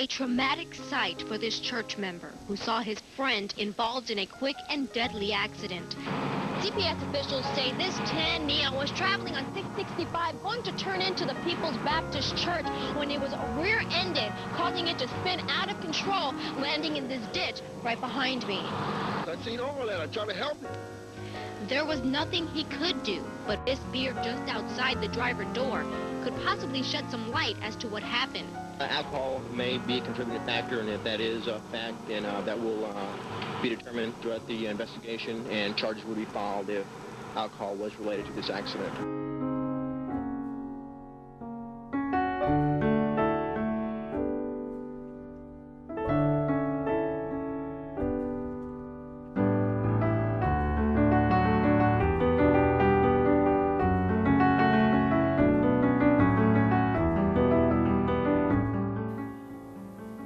A traumatic sight for this church member who saw his friend involved in a quick and deadly accident. CPS officials say this tan Neo was traveling on 665 going to turn into the People's Baptist Church when it was rear-ended, causing it to spin out of control, landing in this ditch right behind me. I seen all that. I tried to help him. There was nothing he could do, but this beer just outside the driver door could possibly shed some light as to what happened. Alcohol may be a contributing factor, and if that is a fact, then that will be determined throughout the investigation, and charges will be filed if alcohol was related to this accident.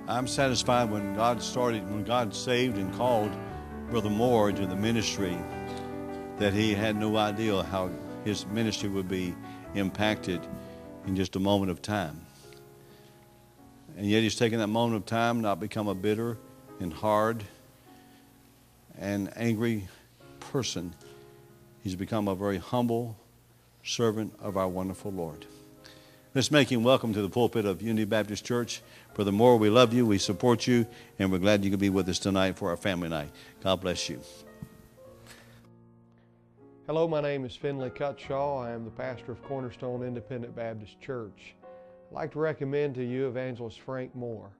I'm satisfied when God saved and called Brother Moore into the ministry, that he had no idea how his ministry would be impacted in just a moment of time. And yet he's taken that moment of time, not become a bitter and hard and angry person. He's become a very humble servant of our wonderful Lord. Let's make him welcome to the pulpit of Unity Baptist Church. Brother Moore, we love you, we support you, and we're glad you could be with us tonight for our family night. God bless you. Hello, my name is Finley Cutshaw. I am the pastor of Cornerstone Independent Baptist Church. I'd like to recommend to you Evangelist Frank Moore.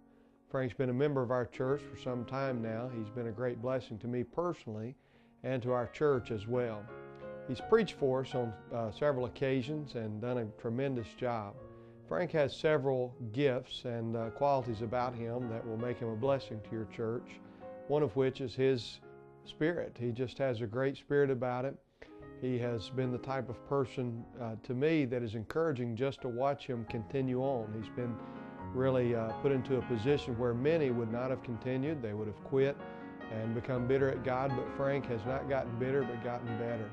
Frank's been a member of our church for some time now. He's been a great blessing to me personally and to our church as well. He's preached for us on several occasions and done a tremendous job. Frank has several gifts and qualities about him that will make him a blessing to your church, one of which is his spirit. He just has a great spirit about it. He has been the type of person to me that is encouraging just to watch him continue on. He's been really put into a position where many would not have continued. They would have quit and become bitter at God, but Frank has not gotten bitter but gotten better.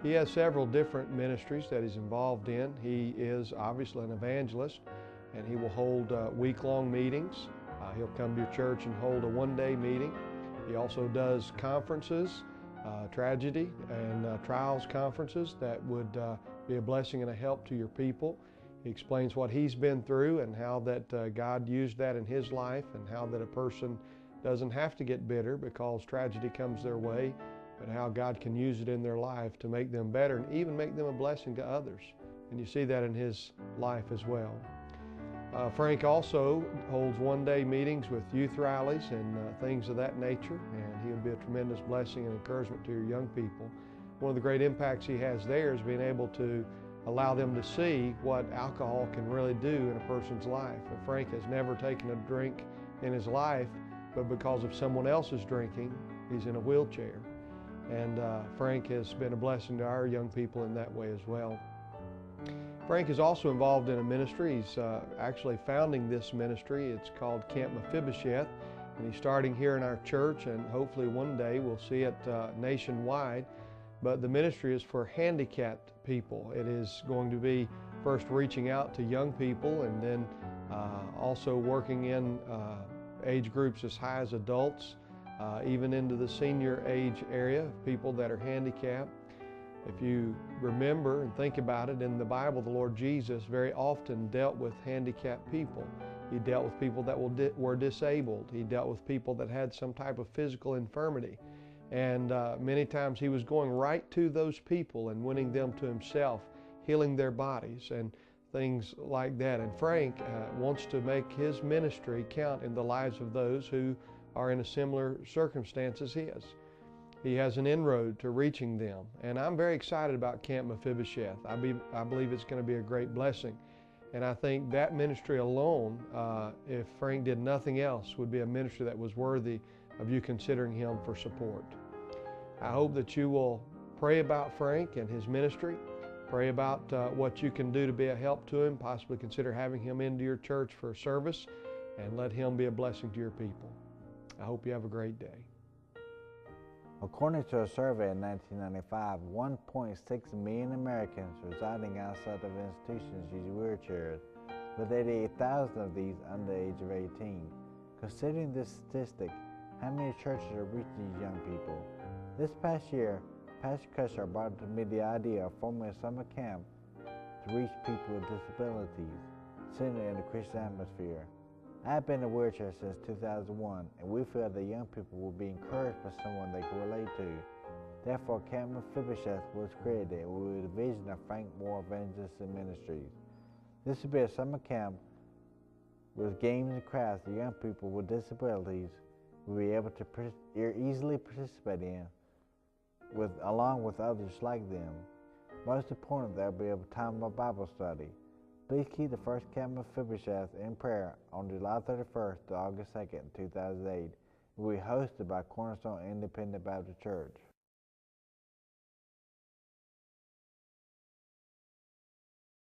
He has several different ministries that he's involved in. He is obviously an evangelist, and he will hold week-long meetings. He'll come to your church and hold a one-day meeting. He also does conferences, tragedy and trials conferences that would be a blessing and a help to your people. He explains what he's been through and how that God used that in his life, and how that a person doesn't have to get bitter because tragedy comes their way, but how God can use it in their life to make them better and even make them a blessing to others. And you see that in his life as well. Frank also holds one-day meetings with youth rallies and things of that nature, and he would be a tremendous blessing and encouragement to your young people. One of the great impacts he has there is being able to allow them to see what alcohol can really do in a person's life. And Frank has never taken a drink in his life, but because of someone else's drinking, he's in a wheelchair. And Frank has been a blessing to our young people in that way as well. Frank is also involved in a ministry. He's actually founding this ministry. It's called Camp Mephibosheth, and he's starting here in our church, and hopefully one day we'll see it nationwide. But the ministry is for handicapped people. It is going to be first reaching out to young people, and then also working in age groups as high as adults, even into the senior age area of people that are handicapped. If you remember and think about it, in the Bible, the Lord Jesus very often dealt with handicapped people. He dealt with people that were disabled. He dealt with people that had some type of physical infirmity. And many times he was going right to those people and winning them to himself, healing their bodies and things like that. And Frank wants to make his ministry count in the lives of those who are in a similar circumstance as his. He has an inroad to reaching them. And I'm very excited about Camp Mephibosheth. I believe it's going to be a great blessing. And I think that ministry alone, if Frank did nothing else, would be a ministry that was worthy of you considering him for support. I hope that you will pray about Frank and his ministry. Pray about what you can do to be a help to him. Possibly consider having him into your church for a service, and let him be a blessing to your people. I hope you have a great day. According to a survey in 1995, 1.6 million Americans residing outside of institutions use wheelchairs. with 88,000 of these under the age of 18. Considering this statistic, how many churches are reaching these young people? This past year, Pastor Cushar brought to me the idea of forming a summer camp to reach people with disabilities, centered in a Christian atmosphere. I have been in a wheelchair since 2001, and we feel that young people will be encouraged by someone they can relate to. Therefore, Camp Mephibosheth was created with the vision of Frank Moore Evangelist and Ministries. This would be a summer camp with games and crafts that young people with disabilities will be able to easily participate in, along with others like them. Most important, there will be a time of Bible study. Please keep the first Camp Mephibosheth in prayer on July 31st to August 2nd, 2008. It will be hosted by Cornerstone Independent Baptist Church.